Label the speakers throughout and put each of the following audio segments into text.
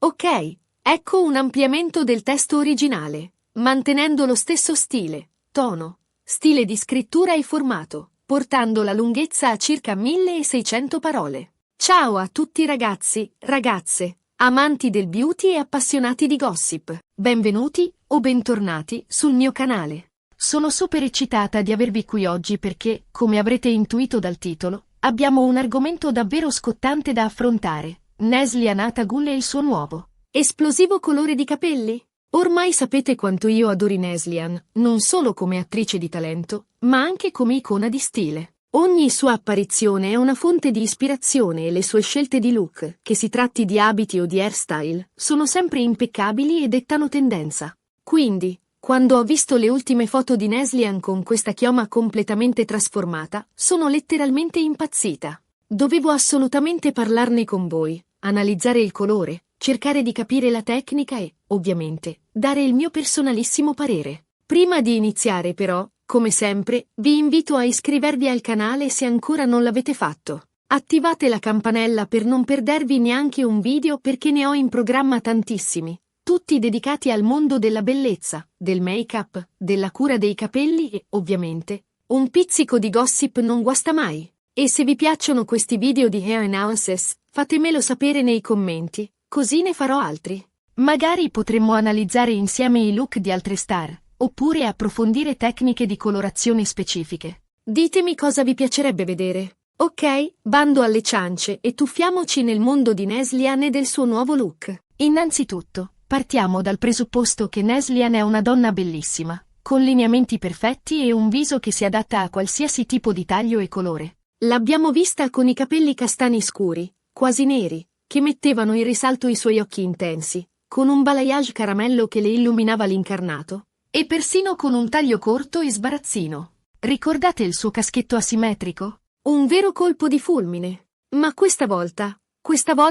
Speaker 1: Ok, ecco un ampliamento del testo originale, mantenendo lo stesso stile, tono, stile di scrittura e formato, portando la lunghezza a circa 1600 parole. Ciao a tutti ragazzi, ragazze, amanti del beauty e appassionati di gossip. Benvenuti o bentornati sul mio canale. Sono super eccitata di avervi qui oggi perché, come avrete intuito dal titolo, abbiamo un argomento davvero scottante da affrontare. Neslihan Atagul e il suo nuovo esplosivo colore di capelli? Ormai sapete quanto io adori Neslihan, non solo come attrice di talento, ma anche come icona di stile. Ogni sua apparizione è una fonte di ispirazione e le sue scelte di look, che si tratti di abiti o di hairstyle, sono sempre impeccabili e dettano tendenza. Quindi, quando ho visto le ultime foto di Neslihan con questa chioma completamente trasformata, sono letteralmente impazzita. Dovevo assolutamente parlarne con voi, analizzare il colore, cercare di capire la tecnica e, ovviamente, dare il mio personalissimo parere. Prima di iniziare però, come sempre, vi invito a iscrivervi al canale se ancora non l'avete fatto. Attivate la campanella per non perdervi neanche un video perché ne ho in programma tantissimi, tutti dedicati al mondo della bellezza, del make-up, della cura dei capelli e, ovviamente, un pizzico di gossip non guasta mai. E se vi piacciono questi video di hair analysis, fatemelo sapere nei commenti, così ne farò altri. Magari potremmo analizzare insieme i look di altre star, oppure approfondire tecniche di colorazione specifiche. Ditemi cosa vi piacerebbe vedere. Ok, bando alle ciance e tuffiamoci nel mondo di Neslihan e del suo nuovo look. Innanzitutto, partiamo dal presupposto che Neslihan è una donna bellissima, con lineamenti perfetti e un viso che si adatta a qualsiasi tipo di taglio e colore. L'abbiamo vista con i capelli castani scuri, quasi neri, che mettevano in risalto i suoi occhi intensi, con un balayage caramello che le illuminava l'incarnato, e persino con un taglio corto e sbarazzino. Ricordate il suo caschetto asimmetrico? Un vero colpo di fulmine. Ma questa volta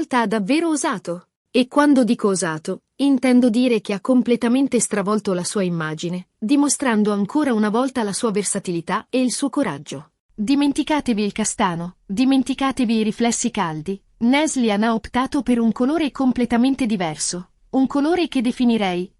Speaker 1: ha davvero osato. E quando dico osato, intendo dire che ha completamente stravolto la sua immagine, dimostrando ancora una volta la sua versatilità e il suo coraggio. Dimenticatevi il castano, dimenticatevi i riflessi caldi. Neslihan ha optato per un colore completamente diverso, un colore che definirei,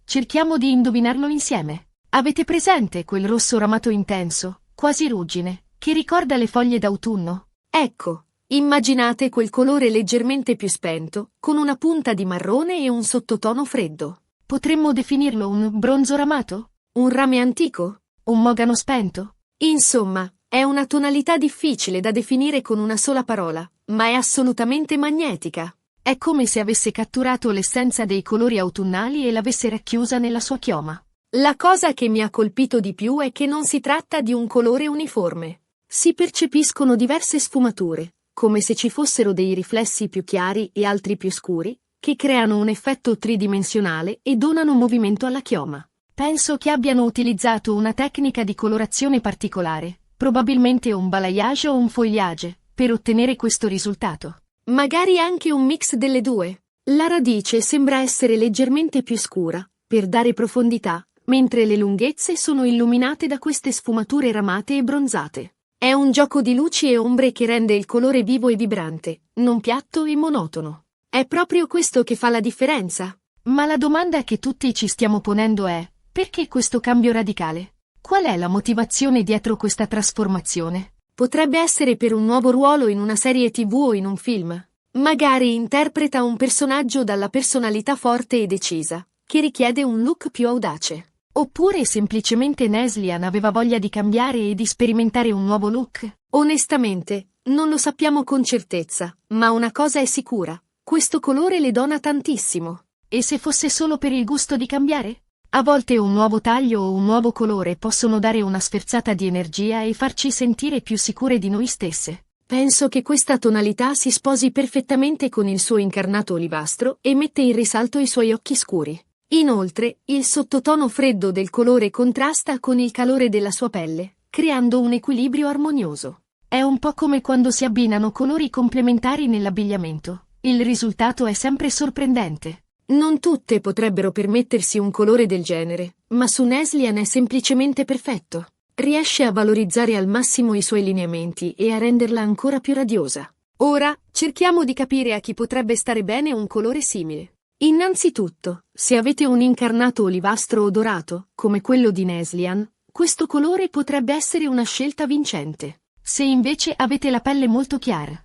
Speaker 1: cerchiamo di indovinarlo insieme. Avete presente quel rosso ramato intenso, quasi ruggine, che ricorda le foglie d'autunno? Ecco, immaginate quel colore leggermente più spento, con una punta di marrone e un sottotono freddo. Potremmo definirlo un bronzo ramato? Un rame antico? Un mogano spento? Insomma, è una tonalità difficile da definire con una sola parola, ma è assolutamente magnetica. È come se avesse catturato l'essenza dei colori autunnali e l'avesse racchiusa nella sua chioma. La cosa che mi ha colpito di più è che non si tratta di un colore uniforme. Si percepiscono diverse sfumature, come se ci fossero dei riflessi più chiari e altri più scuri, che creano un effetto tridimensionale e donano movimento alla chioma. Penso che abbiano utilizzato una tecnica di colorazione particolare, probabilmente un balayage o un feuillage, per ottenere questo risultato. Magari anche un mix delle due. La radice sembra essere leggermente più scura, per dare profondità, mentre le lunghezze sono illuminate da queste sfumature ramate e bronzate. È un gioco di luci e ombre che rende il colore vivo e vibrante, non piatto e monotono. È proprio questo che fa la differenza. Ma la domanda che tutti ci stiamo ponendo è: perché questo cambio radicale? Qual è la motivazione dietro questa trasformazione? Potrebbe essere per un nuovo ruolo in una serie TV o in un film. Magari interpreta un personaggio dalla personalità forte e decisa, che richiede un look più audace. Oppure semplicemente Neslihan aveva voglia di cambiare e di sperimentare un nuovo look? Onestamente, non lo sappiamo con certezza, ma una cosa è sicura: questo colore le dona tantissimo. E se fosse solo per il gusto di cambiare? A volte un nuovo taglio o un nuovo colore possono dare una sferzata di energia e farci sentire più sicure di noi stesse. Penso che questa tonalità si sposi perfettamente con il suo incarnato olivastro e mette in risalto i suoi occhi scuri. Inoltre, il sottotono freddo del colore contrasta con il calore della sua pelle, creando un equilibrio armonioso. È un po' come quando si abbinano colori complementari nell'abbigliamento. Il risultato è sempre sorprendente. Non tutte potrebbero permettersi un colore del genere, ma su Neslihan è semplicemente perfetto. Riesce a valorizzare al massimo i suoi lineamenti e a renderla ancora più radiosa. Ora, cerchiamo di capire a chi potrebbe stare bene un colore simile. Innanzitutto, se avete un incarnato olivastro o dorato, come quello di Neslian, questo colore potrebbe essere una scelta vincente. Se invece avete la pelle molto chiara,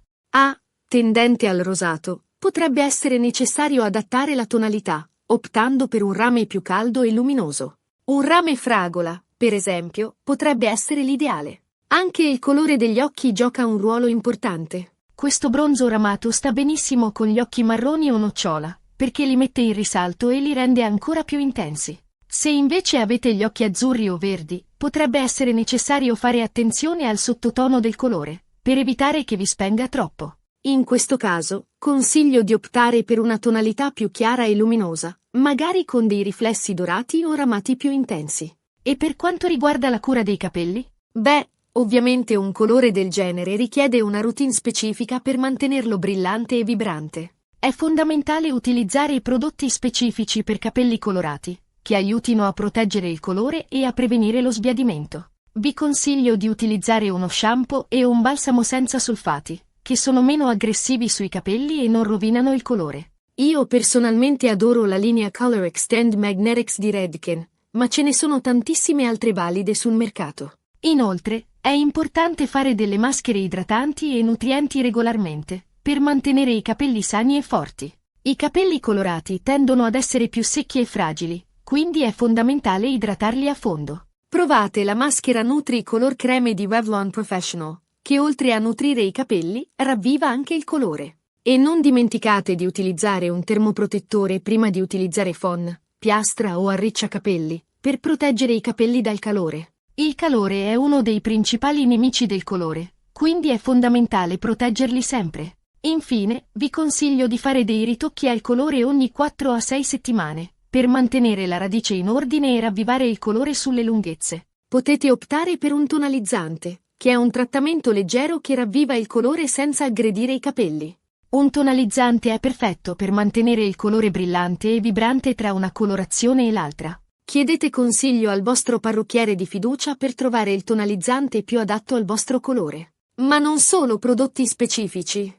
Speaker 1: tendente al rosato, potrebbe essere necessario adattare la tonalità, optando per un rame più caldo e luminoso. Un rame fragola, per esempio, potrebbe essere l'ideale. Anche il colore degli occhi gioca un ruolo importante. Questo bronzo ramato sta benissimo con gli occhi marroni o nocciola, perché li mette in risalto e li rende ancora più intensi. Se invece avete gli occhi azzurri o verdi, potrebbe essere necessario fare attenzione al sottotono del colore, per evitare che vi spenga troppo. In questo caso, consiglio di optare per una tonalità più chiara e luminosa, magari con dei riflessi dorati o ramati più intensi. E per quanto riguarda la cura dei capelli? Ovviamente un colore del genere richiede una routine specifica per mantenerlo brillante e vibrante. È fondamentale utilizzare prodotti specifici per capelli colorati, che aiutino a proteggere il colore e a prevenire lo sbiadimento. Vi consiglio di utilizzare uno shampoo e un balsamo senza solfati, che sono meno aggressivi sui capelli e non rovinano il colore. Io personalmente adoro la linea Color Extend Magnetics di Redken, ma ce ne sono tantissime altre valide sul mercato. Inoltre, è importante fare delle maschere idratanti e nutrienti regolarmente, per mantenere i capelli sani e forti. I capelli colorati tendono ad essere più secchi e fragili, quindi è fondamentale idratarli a fondo. Provate la maschera Nutri Color Creme di Revlon Professional, che oltre a nutrire i capelli, ravviva anche il colore. E non dimenticate di utilizzare un termoprotettore prima di utilizzare phon, piastra o arricciacapelli, per proteggere i capelli dal calore. Il calore è uno dei principali nemici del colore, quindi è fondamentale proteggerli sempre. Infine, vi consiglio di fare dei ritocchi al colore ogni 4 a 6 settimane, per mantenere la radice in ordine e ravvivare il colore sulle lunghezze. Potete optare per un tonalizzante, che è un trattamento leggero che ravviva il colore senza aggredire i capelli. Un tonalizzante è perfetto per mantenere il colore brillante e vibrante tra una colorazione e l'altra. Chiedete consiglio al vostro parrucchiere di fiducia per trovare il tonalizzante più adatto al vostro colore. Ma non solo prodotti specifici.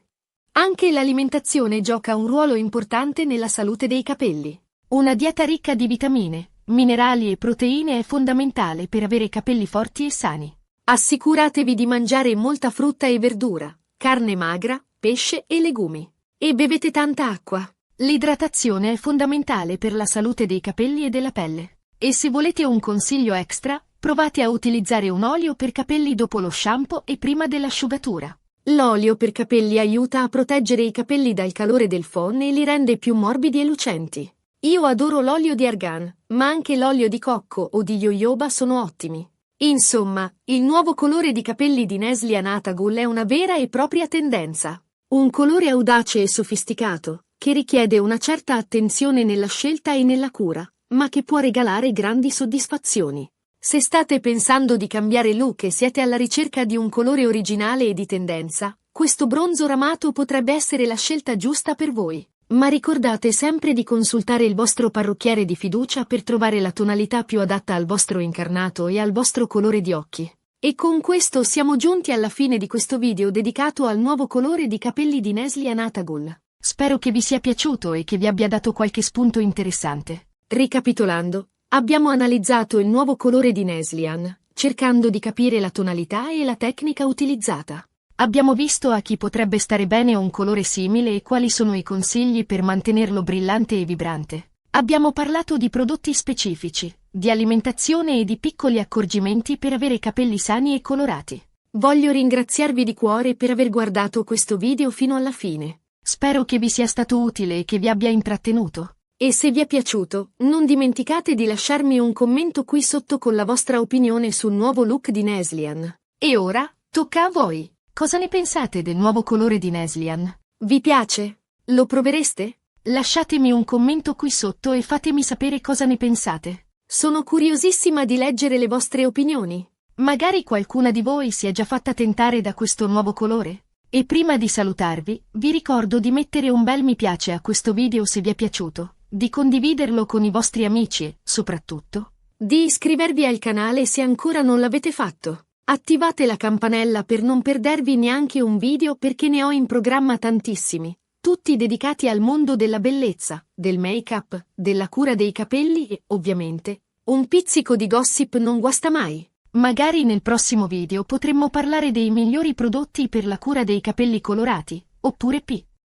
Speaker 1: Anche l'alimentazione gioca un ruolo importante nella salute dei capelli. Una dieta ricca di vitamine, minerali e proteine è fondamentale per avere capelli forti e sani. Assicuratevi di mangiare molta frutta e verdura, carne magra, pesce e legumi. E bevete tanta acqua. L'idratazione è fondamentale per la salute dei capelli e della pelle. E se volete un consiglio extra, provate a utilizzare un olio per capelli dopo lo shampoo e prima dell'asciugatura. L'olio per capelli aiuta a proteggere i capelli dal calore del phon e li rende più morbidi e lucenti. Io adoro l'olio di argan, ma anche l'olio di cocco o di jojoba sono ottimi. Insomma, il nuovo colore di capelli di Nestlé Anatagul è una vera e propria tendenza. Un colore audace e sofisticato, che richiede una certa attenzione nella scelta e nella cura, ma che può regalare grandi soddisfazioni. Se state pensando di cambiare look e siete alla ricerca di un colore originale e di tendenza, questo bronzo ramato potrebbe essere la scelta giusta per voi. Ma ricordate sempre di consultare il vostro parrucchiere di fiducia per trovare la tonalità più adatta al vostro incarnato e al vostro colore di occhi. E con questo siamo giunti alla fine di questo video dedicato al nuovo colore di capelli di Nestlé Anatagul. Spero che vi sia piaciuto e che vi abbia dato qualche spunto interessante. Ricapitolando, abbiamo analizzato il nuovo colore di Neslian, cercando di capire la tonalità e la tecnica utilizzata. Abbiamo visto a chi potrebbe stare bene un colore simile e quali sono i consigli per mantenerlo brillante e vibrante. Abbiamo parlato di prodotti specifici, di alimentazione e di piccoli accorgimenti per avere capelli sani e colorati. Voglio ringraziarvi di cuore per aver guardato questo video fino alla fine. Spero che vi sia stato utile e che vi abbia intrattenuto. E se vi è piaciuto, non dimenticate di lasciarmi un commento qui sotto con la vostra opinione sul nuovo look di Neslian. E ora, tocca a voi! Cosa ne pensate del nuovo colore di Neslian? Vi piace? Lo provereste? Lasciatemi un commento qui sotto e fatemi sapere cosa ne pensate. Sono curiosissima di leggere le vostre opinioni. Magari qualcuna di voi si è già fatta tentare da questo nuovo colore? E prima di salutarvi, vi ricordo di mettere un bel mi piace a questo video se vi è piaciuto, di condividerlo con i vostri amici e, soprattutto, di iscrivervi al canale se ancora non l'avete fatto. Attivate la campanella per non perdervi neanche un video perché ne ho in programma tantissimi, tutti tutti dedicati al mondo della bellezza, del make-up, della cura dei capelli e, ovviamente, un pizzico di gossip non guasta mai. Magari nel prossimo video potremmo parlare dei migliori prodotti per la cura dei capelli colorati, oppure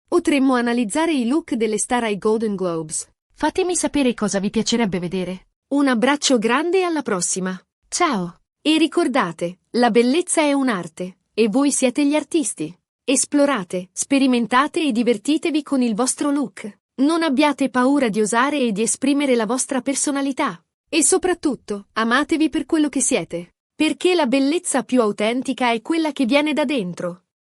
Speaker 1: potremmo analizzare i look delle star ai Golden Globes. Fatemi sapere cosa vi piacerebbe vedere. Un abbraccio grande e alla prossima. Ciao! E ricordate, la bellezza è un'arte, e voi siete gli artisti. Esplorate, sperimentate e divertitevi con il vostro look. Non abbiate paura di osare e di esprimere la vostra personalità. E soprattutto, amatevi per quello che siete. Perché la bellezza più autentica è quella che viene da dentro.